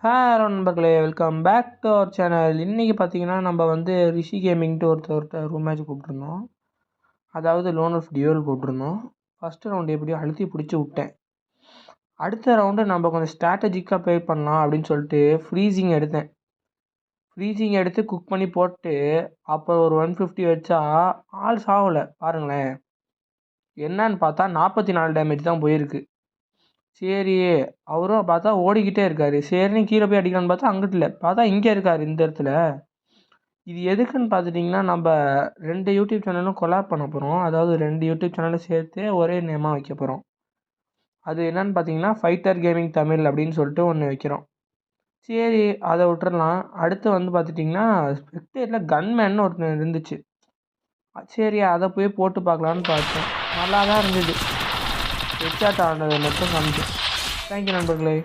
Hello நண்பர்களே, welcome back to our channel. இன்றைக்கி பார்த்தீங்கன்னா நம்ம வந்து ரிஷி கேமிங்ட்டு ஒருத்தர் ரூம் மேட்ச் கூப்பிட்ருந்தோம். அதாவது லோன் ஆஃப் டியூவல் கூப்பிட்ருந்தோம். ஃபஸ்ட்டு ரவுண்டு எப்படியோ அழுத்தி பிடிச்சி விட்டேன். அடுத்த ரவுண்டு நம்ம கொஞ்சம் ஸ்ட்ராட்டஜிக்காக ப்ளே பண்ணலாம் அப்படின்னு சொல்லிட்டு ஃப்ரீசிங் எடுத்தேன். ஃப்ரீசிங் எடுத்து குக் பண்ணி போட்டு அப்போ ஒரு 150 வச்சா ஆள் சாகலை. பாருங்களேன், என்னன்னு பார்த்தா 44 டேமேஜ் தான் போயிருக்கு. சரி, அவரும் பார்த்தா ஓடிக்கிட்டே இருக்கார். சரின்னு கீழே போய் அடிக்கலான்னு பார்த்தா அங்கிட்டு இல்லை, பார்த்தா இங்கே இருக்கார் இந்த இடத்துல. இது எதுக்குன்னு பார்த்துட்டிங்கன்னா, நம்ம 2 யூடியூப் சேனலும் கொலாப் பண்ண போகிறோம். அதாவது 2 யூடியூப் சேனலும் சேர்த்து ஒரே நேமாக வைக்க போகிறோம். அது என்னன்னு பார்த்தீங்கன்னா, ஃபைட்டர் கேமிங் தமிழ் அப்படின்னு சொல்லிட்டு ஒன்று வைக்கிறோம். சரி, அதை விட்டுறலாம். அடுத்து வந்து பார்த்துட்டிங்கன்னா, ஸ்பெக்டேட்டில் கன்மேன்னு ஒருத்தன் இருந்துச்சு. சரி, அதை போய் போட்டு பார்க்கலான்னு பார்த்தேன். நல்லா தான் இருந்தது. ஹெட்ஷாட் ஆனது மட்டும் காமிக்கும். தேங்க்யூ நண்பர்களே.